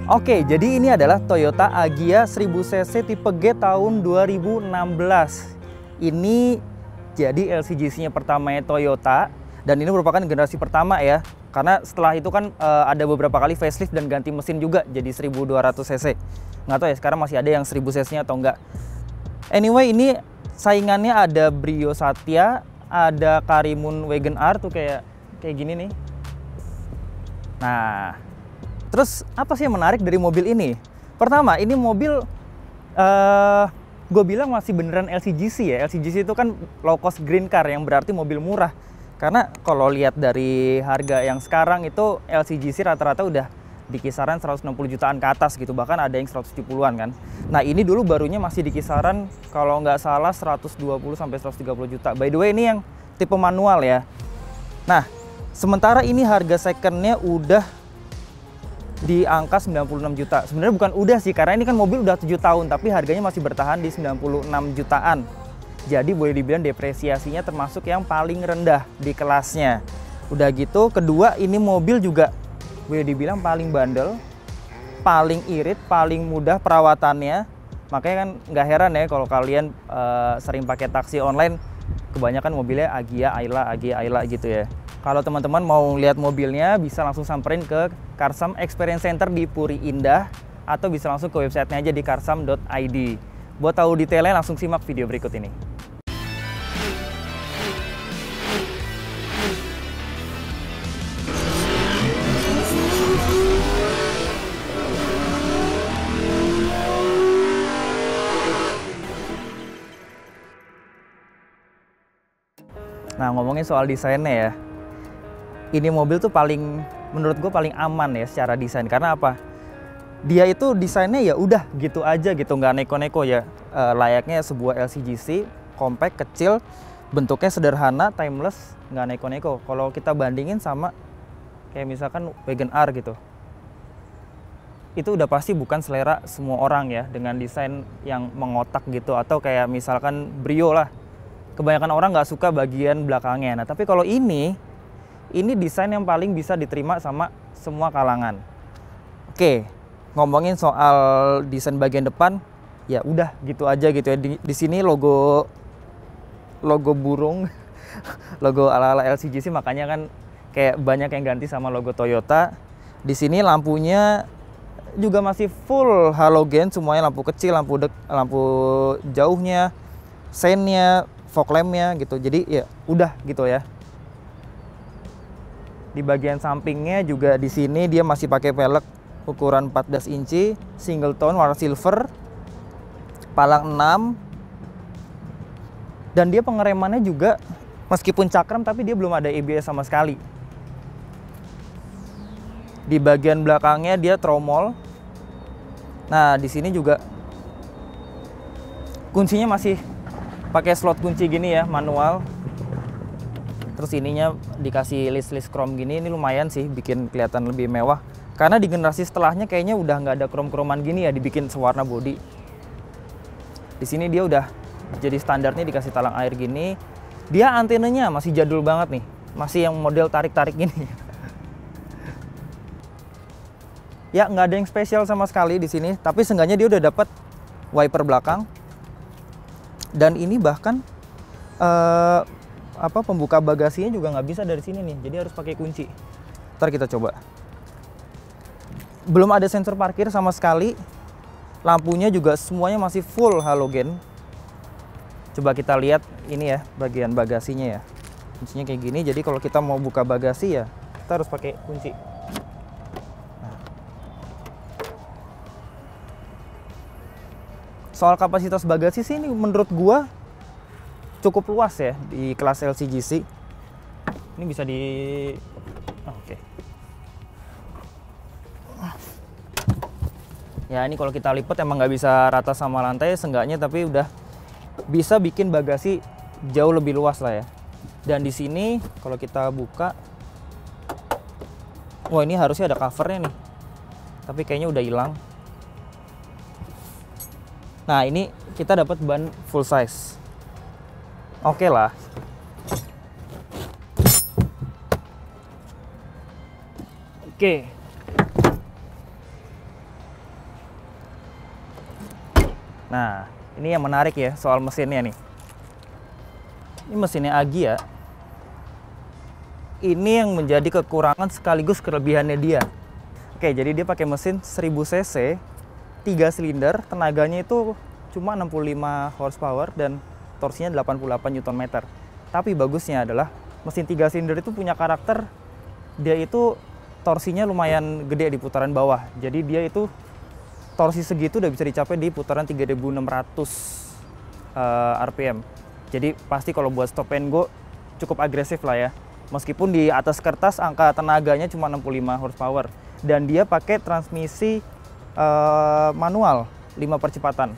Oke, jadi ini adalah Toyota Agya 1000cc tipe G tahun 2016. Ini jadi LCGC-nya pertamanya Toyota, dan ini merupakan generasi pertama ya. Karena setelah itu kan ada beberapa kali facelift dan ganti mesin juga jadi 1200cc. Nggak tahu ya sekarang masih ada yang 1000cc-nya atau enggak. Anyway, ini saingannya ada Brio Satya, ada Karimun Wagon R tuh kayak gini nih. Nah, terus apa sih yang menarik dari mobil ini? Pertama, ini mobil gue bilang masih beneran LCGC ya. LCGC itu kan low cost green car, yang berarti mobil murah. Karena kalau lihat dari harga yang sekarang itu LCGC rata-rata udah di kisaran 160 jutaan ke atas gitu. Bahkan ada yang 170-an kan. Nah, ini dulu barunya masih di kisaran kalau nggak salah 120 sampai 130 juta. By the way, ini yang tipe manual ya. Nah, sementara ini harga secondnya udah di angka 96 juta. Sebenarnya bukan udah sih, karena ini kan mobil udah 7 tahun, tapi harganya masih bertahan di 96 jutaan. Jadi boleh dibilang depresiasinya termasuk yang paling rendah di kelasnya. Udah gitu, kedua ini mobil juga boleh dibilang paling bandel, paling irit, paling mudah perawatannya. Makanya kan nggak heran ya kalau kalian sering pakai taksi online, kebanyakan mobilnya Agya, Ayla gitu ya. Kalau teman-teman mau lihat mobilnya, bisa langsung samperin ke Karsam Experience Center di Puri Indah, atau bisa langsung ke websitenya aja di karsam.id. Buat tahu detailnya, langsung simak video berikut ini. Nah, ngomongin soal desainnya ya, ini mobil tuh menurut gue paling aman ya secara desain. Karena apa? Dia itu desainnya ya udah gitu aja gitu, nggak neko-neko ya. Layaknya sebuah LCGC, compact, kecil, bentuknya sederhana, timeless, nggak neko-neko. Kalau kita bandingin sama kayak misalkan Wagon R gitu, itu udah pasti bukan selera semua orang ya, dengan desain yang mengotak gitu. Atau kayak misalkan Brio lah, kebanyakan orang nggak suka bagian belakangnya. Nah, tapi kalau ini desain yang paling bisa diterima sama semua kalangan. Oke, ngomongin soal desain bagian depan, ya udah gitu aja gitu ya. Di sini logo burung, logo ala-ala LCGC, makanya kan kayak banyak yang ganti sama logo Toyota. Di sini lampunya juga masih full halogen, semuanya lampu kecil, lampu jauhnya, seinnya, fog lampnya gitu. Jadi ya udah gitu ya. Di bagian sampingnya juga di sini dia masih pakai velg ukuran 14 inci, single tone warna silver, palang 6. Dan dia pengeremannya juga meskipun cakram tapi dia belum ada ABS sama sekali. Di bagian belakangnya dia tromol. Nah, di sini juga kuncinya masih pakai slot kunci gini ya, manual. Terus ininya dikasih list chrome gini, ini lumayan sih bikin kelihatan lebih mewah. Karena di generasi setelahnya kayaknya udah nggak ada chrome-chromean gini ya, dibikin sewarna body. Di sini dia udah jadi standarnya dikasih talang air gini. Dia antenanya masih jadul banget nih, masih yang model tarik-tarik gini. Ya nggak ada yang spesial sama sekali di sini, tapi seenggaknya dia udah dapat wiper belakang. Dan ini bahkan pembuka bagasinya juga nggak bisa dari sini nih, jadi harus pakai kunci. Ntar kita coba. Belum ada sensor parkir sama sekali. Lampunya juga semuanya masih full halogen. Coba kita lihat ini ya, bagian bagasinya ya. Kuncinya kayak gini, jadi kalau kita mau buka bagasi ya kita harus pakai kunci. Nah. Soal kapasitas bagasi sih ini menurut gua cukup luas ya di kelas LCGC. Ini bisa di oke. Ya ini kalau kita lipat emang nggak bisa rata sama lantai seenggaknya, tapi udah bisa bikin bagasi jauh lebih luas lah ya. Dan di sini kalau kita buka, wah ini harusnya ada covernya nih, tapi kayaknya udah hilang. Nah ini kita dapat ban full size. Oke lah. Oke. Nah, ini yang menarik ya soal mesinnya nih. Ini mesinnya Agya. Ini yang menjadi kekurangan sekaligus kelebihannya dia. Oke, jadi dia pakai mesin 1000 cc, 3 silinder, tenaganya itu cuma 65 horsepower dan torsinya 88 Nm. Tapi bagusnya adalah mesin 3 silinder itu punya karakter, dia itu torsinya lumayan gede di putaran bawah. Jadi dia itu torsi segitu udah bisa dicapai di putaran 3600 RPM. Jadi pasti kalau buat stop and go cukup agresif lah ya. Meskipun di atas kertas angka tenaganya cuma 65 horsepower. Dan dia pakai transmisi manual 5 percepatan.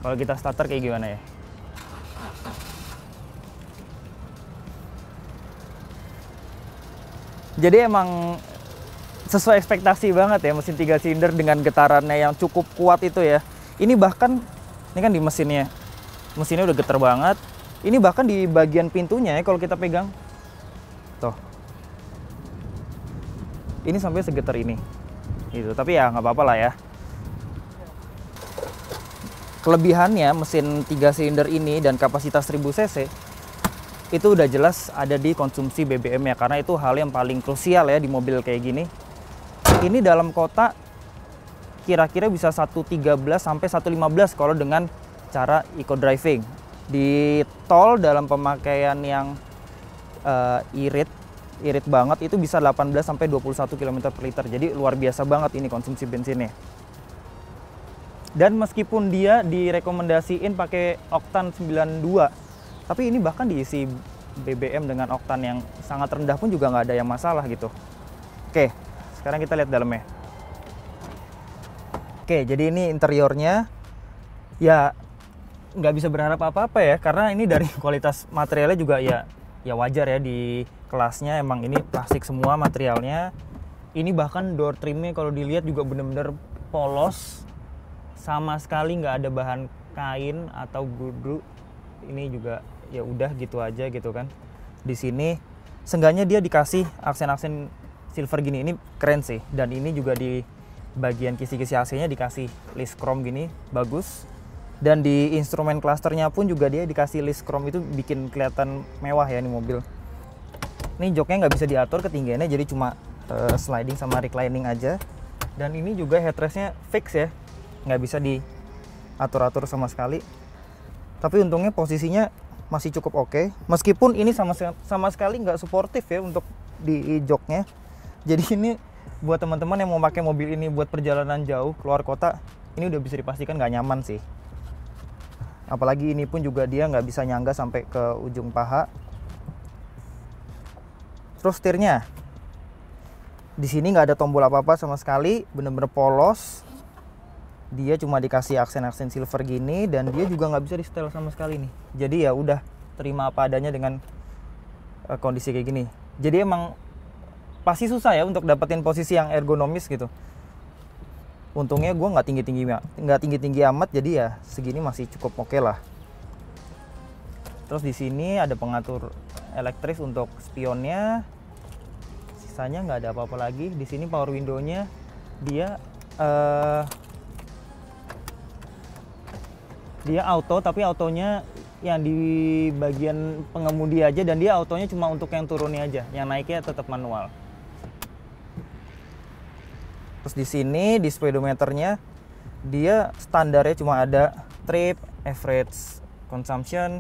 Kalau kita starter kayak gimana ya? Jadi emang sesuai ekspektasi banget ya mesin 3 silinder dengan getarannya yang cukup kuat itu ya. Ini bahkan, ini kan di mesinnya udah getar banget. Ini bahkan di bagian pintunya ya kalau kita pegang. Tuh. Ini sampai segetar ini. Gitu. Tapi ya nggak apa-apa lah ya. Kelebihannya mesin 3 silinder ini dan kapasitas 1000 cc itu udah jelas ada di konsumsi BBM ya, karena itu hal yang paling krusial ya di mobil kayak gini. Ini dalam kota kira-kira bisa 113 sampai 115 kalau dengan cara eco driving. Di tol dalam pemakaian yang irit banget itu bisa 18 sampai 21 km per liter. Jadi luar biasa banget ini konsumsi bensinnya. Dan meskipun dia direkomendasiin pakai oktan 92, tapi ini bahkan diisi BBM dengan oktan yang sangat rendah pun juga nggak ada yang masalah gitu. Oke, sekarang kita lihat dalamnya. Oke, jadi ini interiornya. Ya nggak bisa berharap apa-apa ya, karena ini dari kualitas materialnya juga ya wajar ya, di kelasnya emang ini plastik semua materialnya. Ini bahkan door trimnya kalau dilihat juga bener-bener polos, sama sekali nggak ada bahan kain atau gudu. Ini juga ya udah gitu aja gitu kan. Di sini seenggaknya dia dikasih aksen-aksen silver gini, ini keren sih. Dan ini juga di bagian kisi-kisi AC-nya dikasih list chrome gini, bagus. Dan di instrumen clusternya pun juga dia dikasih list chrome, itu bikin kelihatan mewah ya ini mobil. Ini joknya nggak bisa diatur ketinggiannya, jadi cuma sliding sama reclining aja. Dan ini juga headrestnya fix ya, nggak bisa diatur-atur sama sekali. Tapi untungnya posisinya masih cukup oke. Meskipun ini sama sekali nggak suportif ya untuk di joknya. Jadi ini buat teman-teman yang mau pakai mobil ini buat perjalanan jauh keluar kota, ini udah bisa dipastikan nggak nyaman sih. Apalagi ini pun juga dia nggak bisa nyangga sampai ke ujung paha. Terus setirnya, di sini nggak ada tombol apa-apa sama sekali, bener-bener polos. Dia cuma dikasih aksen-aksen silver gini, dan dia juga nggak bisa di setel sama sekali nih. Jadi ya udah terima apa adanya dengan kondisi kayak gini. Jadi emang pasti susah ya untuk dapetin posisi yang ergonomis gitu. Untungnya gue nggak tinggi-tinggi amat, jadi ya segini masih cukup oke lah. Terus di sini ada pengatur elektris untuk spionnya. Sisanya nggak ada apa-apa lagi. Di sini power window-nya dia auto, tapi autonya yang di bagian pengemudi aja, dan dia autonya cuma untuk yang turunnya aja, yang naiknya tetap manual. Terus di sini di speedometernya dia standarnya cuma ada trip, average consumption,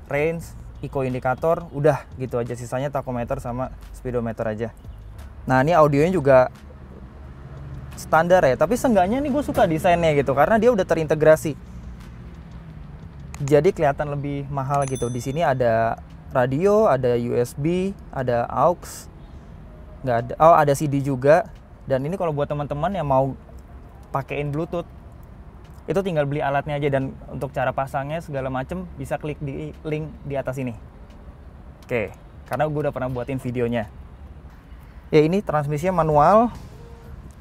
range, eco indikator, udah gitu aja. Sisanya tachometer sama speedometer aja. Nah ini audionya juga standar ya, tapi seenggaknya nih gue suka desainnya gitu, karena dia udah terintegrasi. Jadi kelihatan lebih mahal gitu. Di sini ada radio, ada USB, ada aux, ada CD juga. Dan ini kalau buat teman-teman yang mau pakein Bluetooth, itu tinggal beli alatnya aja. Dan untuk cara pasangnya segala macem bisa klik di link di atas ini. Oke, karena gue udah pernah buatin videonya. Ya ini transmisinya manual.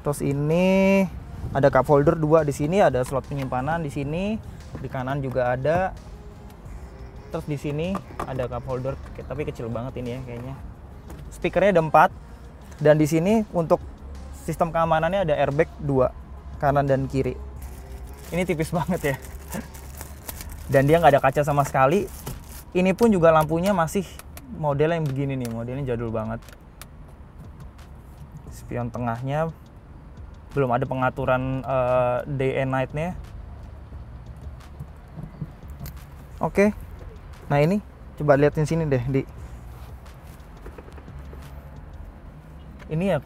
Terus ini ada cup holder 2 di sini, ada slot penyimpanan di sini. Di kanan juga ada. Terus di sini ada cup holder, tapi kecil banget ini ya kayaknya. Speakernya ada 4. Dan di sini untuk sistem keamanannya ada airbag 2, kanan dan kiri. Ini tipis banget ya. Dan dia nggak ada kaca sama sekali. Ini pun juga lampunya masih model yang begini nih, modelnya jadul banget. Spion tengahnya belum ada pengaturan day and night-nya. Oke. Nah ini coba liatin sini deh, Di. Ini ya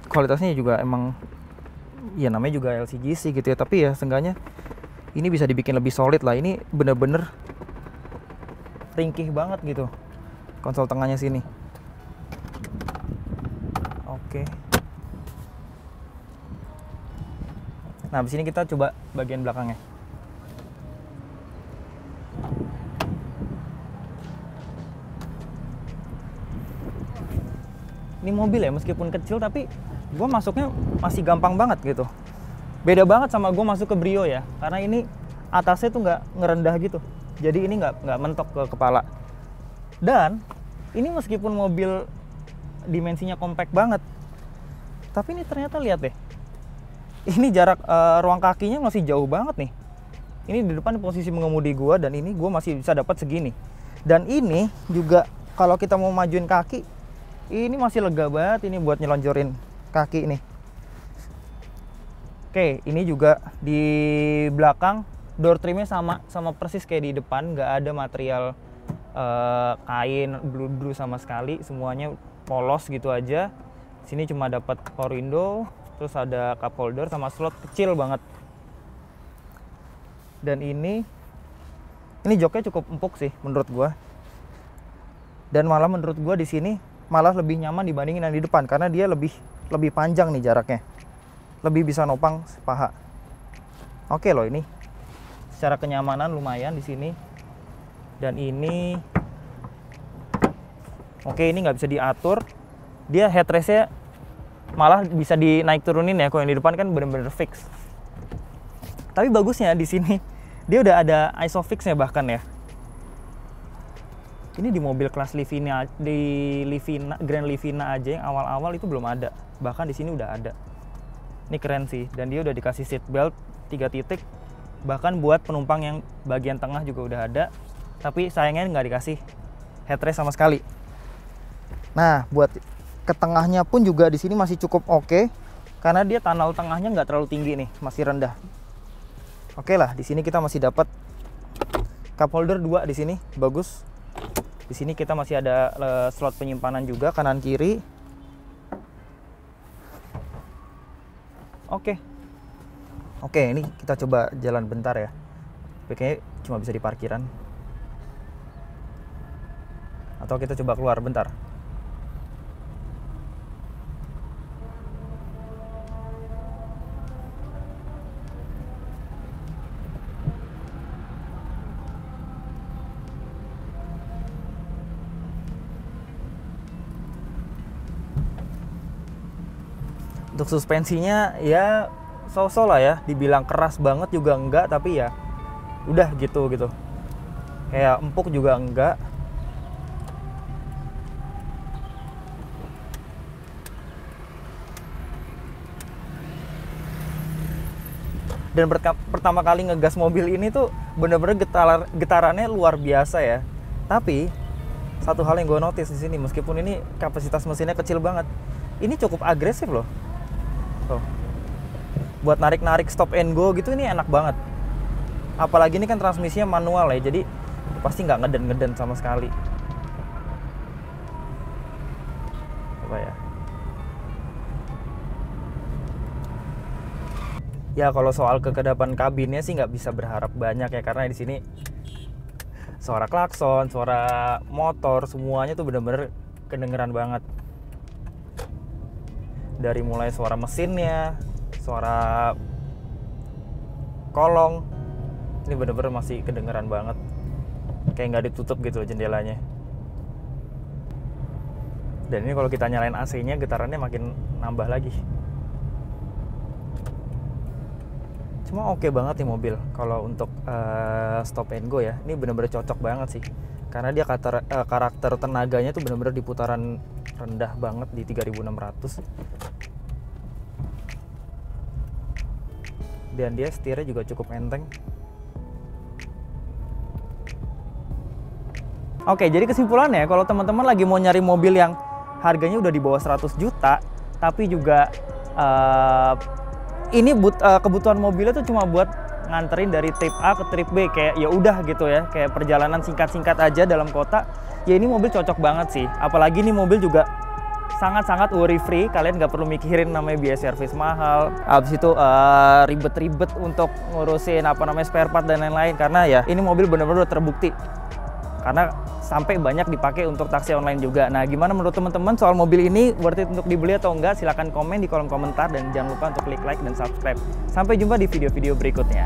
kualitasnya juga emang ya namanya juga LCGC gitu ya, tapi ya seenggaknya ini bisa dibikin lebih solid lah. Ini bener-bener ringkih banget gitu konsol tengahnya sini. Oke. Nah, di sini kita coba bagian belakangnya. Ini mobil ya, meskipun kecil tapi gue masuknya masih gampang banget gitu. Beda banget sama gue masuk ke Brio ya, karena ini atasnya tuh nggak ngerendah gitu. Jadi ini nggak mentok ke kepala. Dan ini meskipun mobil dimensinya compact banget, tapi ini ternyata lihat deh, ini jarak ruang kakinya masih jauh banget nih. Ini di depan posisi mengemudi gue, dan ini gue masih bisa dapat segini. Dan ini juga kalau kita mau majuin kaki, ini masih lega banget ini buat nyelonjorin kaki nih. Oke, ini juga di belakang door trimnya sama persis kayak di depan, nggak ada material kain blue sama sekali, semuanya polos gitu aja. Sini cuma dapat power window, terus ada cup holder sama slot kecil banget. Dan ini joknya cukup empuk sih menurut gua. Dan malah menurut gua di sini malah lebih nyaman dibandingin yang di depan, karena dia lebih panjang nih jaraknya. Lebih bisa nopang paha. Oke loh, ini secara kenyamanan lumayan di sini. Dan ini oke, ini nggak bisa diatur. Dia headrestnya malah bisa dinaik turunin ya. Kalau yang di depan kan bener-bener fix. Tapi bagusnya di sini dia udah ada isofix-nya bahkan ya. Ini di mobil kelas Livina, Grand Livina aja yang awal-awal itu belum ada. Bahkan di sini udah ada. Ini keren sih. Dan dia udah dikasih seat belt 3 titik. Bahkan buat penumpang yang bagian tengah juga udah ada. Tapi sayangnya nggak dikasih headrest sama sekali. Nah, buat ke tengahnya pun juga di sini masih cukup oke, karena dia tunnel tengahnya nggak terlalu tinggi nih, masih rendah. Oke lah, di sini kita masih dapat cup holder 2 di sini, bagus. Di sini kita masih ada slot penyimpanan juga kanan kiri. Oke, ini kita coba jalan bentar ya. Kayaknya cuma bisa di parkiran. Atau kita coba keluar bentar. Untuk suspensinya ya so-so lah ya, dibilang keras banget juga enggak, tapi ya udah gitu. Kayak empuk juga enggak. Dan pertama kali ngegas mobil ini tuh bener-bener getarannya luar biasa ya. Tapi satu hal yang gue notice di sini, meskipun ini kapasitas mesinnya kecil banget, ini cukup agresif loh. Tuh. Buat narik-narik stop and go gitu ini enak banget. Apalagi ini kan transmisinya manual ya, jadi pasti nggak ngeden-ngeden sama sekali. Coba ya. Ya kalau soal kekedapan kabinnya sih nggak bisa berharap banyak ya, karena di sini suara klakson, suara motor, semuanya tuh bener-bener kedengeran banget. Dari mulai suara mesinnya, suara kolong, ini bener-bener masih kedengeran banget. Kayak nggak ditutup gitu jendelanya. Dan ini kalau kita nyalain AC-nya, getarannya makin nambah lagi. Cuma oke banget nih mobil kalau untuk stop and go ya. Ini bener-bener cocok banget sih, karena dia karakter tenaganya tuh bener-bener di putaran rendah banget di 3600. dan dia setirnya juga cukup enteng. Oke, jadi kesimpulannya kalau teman-teman lagi mau nyari mobil yang harganya udah di bawah 100 juta, tapi juga kebutuhan mobilnya tuh cuma buat nganterin dari trip A ke trip B, kayak ya udah gitu ya, kayak perjalanan singkat-singkat aja dalam kota, ya ini mobil cocok banget sih. Apalagi ini mobil juga sangat-sangat worry free, kalian nggak perlu mikirin namanya biaya servis mahal, habis itu ribet-ribet untuk ngurusin spare part dan lain-lain, karena ya ini mobil bener-bener terbukti karena sampai banyak dipakai untuk taksi online juga. Nah, gimana menurut teman-teman soal mobil ini, worth it untuk dibeli atau enggak? Silahkan komen di kolom komentar dan jangan lupa untuk klik like dan subscribe. Sampai jumpa di video-video berikutnya.